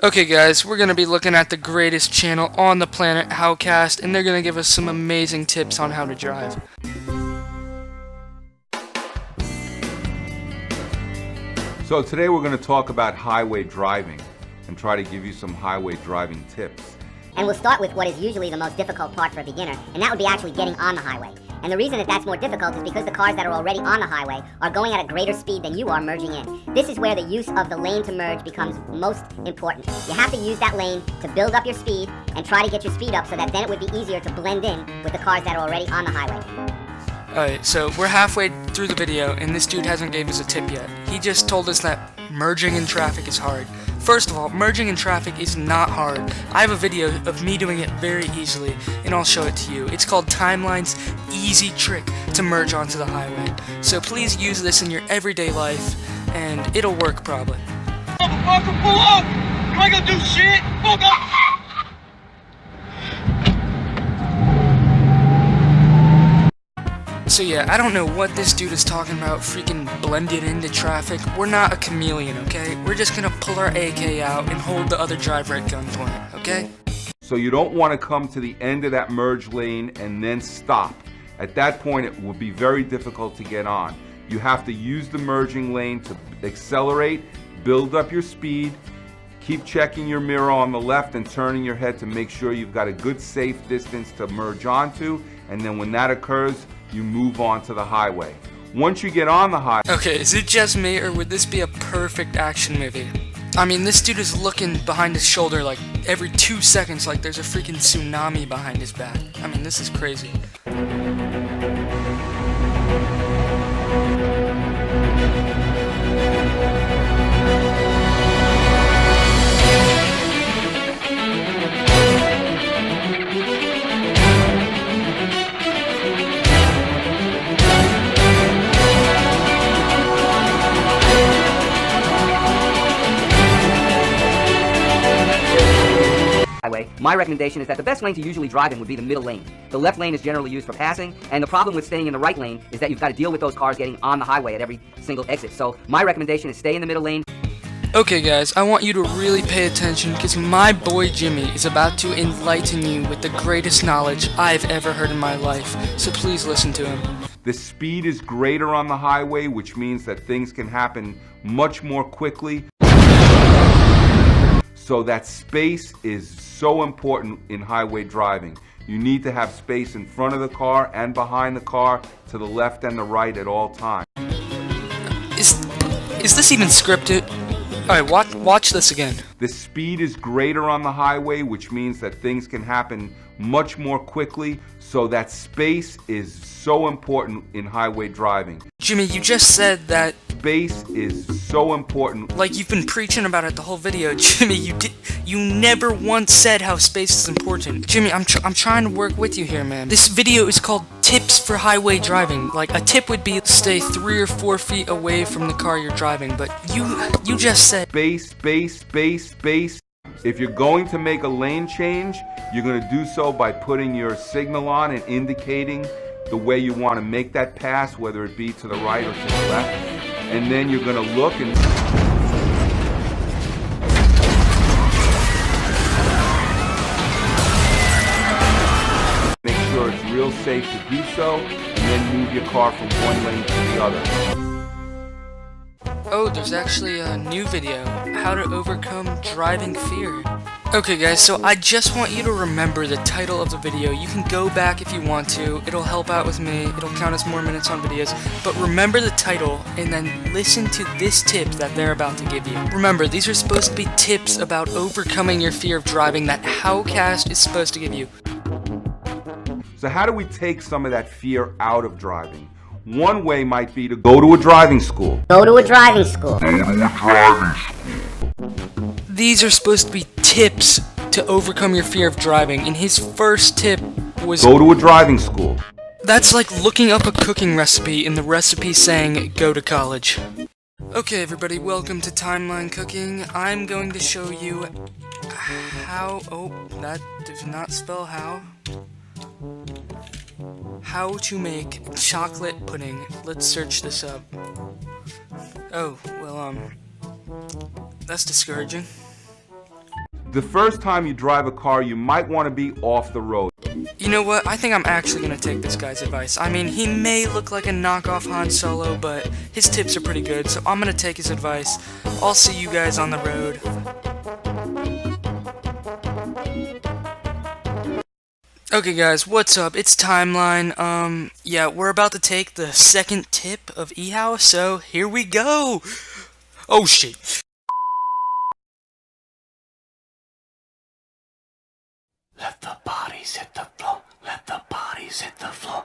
Okay guys, we're going to be looking at the greatest channel on the planet, HowCast, and they're going to give us some amazing tips on how to drive. So today we're going to talk about highway driving and try to give you some highway driving tips. And we'll start with what is usually the most difficult part for a beginner, and that would be actually getting on the highway. And the reason that that's more difficult is because the cars that are already on the highway are going at a greater speed than you are merging in. This is where the use of the lane to merge becomes most important. You have to use that lane to build up your speed and try to get your speed up so that then it would be easier to blend in with the cars that are already on the highway. Alright, so we're halfway through the video, and this dude hasn't gave us a tip yet. He just told us that merging in traffic is hard. First of all, merging in traffic is not hard. I have a video of me doing it very easily, and I'll show it to you. It's called Timeline's Easy Trick to Merge onto the Highway. So please use this in your everyday life, and it'll work probably. Motherfucker, pull up! You ain't gonna do shit! Fuck up! So yeah, I don't know what this dude is talking about, freaking blended into traffic. We're not a chameleon, okay? We're just gonna pull our AK out and hold the other driver at gunpoint, okay? So you don't want to come to the end of that merge lane and then stop. At that point it will be very difficult to get on. You have to use the merging lane to accelerate, build up your speed, keep checking your mirror on the left and turning your head to make sure you've got a good safe distance to merge onto, and then when that occurs, you move on to the highway. Once you get on the highway... Okay, is it just me, or would this be a perfect action movie? I mean, this dude is looking behind his shoulder like every 2 seconds like there's a freaking tsunami behind his back. I mean, this is crazy. My recommendation is that the best lane to usually drive in would be the middle lane. The left lane is generally used for passing, and the problem with staying in the right lane is that you've got to deal with those cars getting on the highway at every single exit. So my recommendation is stay in the middle lane. Okay guys, I want you to really pay attention because my boy Jimmy is about to enlighten you with the greatest knowledge I've ever heard in my life. So please listen to him. The speed is greater on the highway, which means that things can happen much more quickly. So that space is so important in highway driving. You need to have space in front of the car and behind the car, to the left and the right at all times. Is this even scripted? Alright, watch this again. The speed is greater on the highway, which means that things can happen much more quickly. So that space is so important in highway driving. Jimmy, you just said that space is so important. Like you've been preaching about it the whole video. Jimmy, you never once said how space is important. Jimmy, I'm trying to work with you here, man. This video is called Tips for Highway Driving. Like, a tip would be stay 3 or 4 feet away from the car you're driving, but you just said space. If you're going to make a lane change, you're going to do so by putting your signal on and indicating the way you want to make that pass, whether it be to the right or to the left. And then you're going to look and make sure it's real safe to do so, and then move your car from one lane to the other. Oh, there's actually a new video, how to overcome driving fear. Okay guys, so I just want you to remember the title of the video. You can go back if you want to, it'll help out with me, it'll count as more minutes on videos, but remember the title and then listen to this tip that they're about to give you. Remember, these are supposed to be tips about overcoming your fear of driving that HowCast is supposed to give you. So how do we take some of that fear out of driving? One way might be to go to a driving school. Go to a driving school. These are supposed to be tips to overcome your fear of driving, and his first tip was go to a driving school. That's like looking up a cooking recipe and the recipe saying go to college. Okay everybody, welcome to Timeline Cooking. I'm going to show you how, oh, that does not spell how to make chocolate pudding. Let's search this up. Oh, well, that's discouraging. The first time you drive a car, you might want to be off the road. You know what? I think I'm actually gonna take this guy's advice. I mean, he may look like a knockoff Han Solo, but his tips are pretty good, so I'm gonna take his advice. I'll see you guys on the road. Okay guys, what's up? It's Timeline. Yeah, we're about to take the second tip of eHow, so here we go! Oh shit. Let the bodies hit the floor. Let the bodies hit the floor.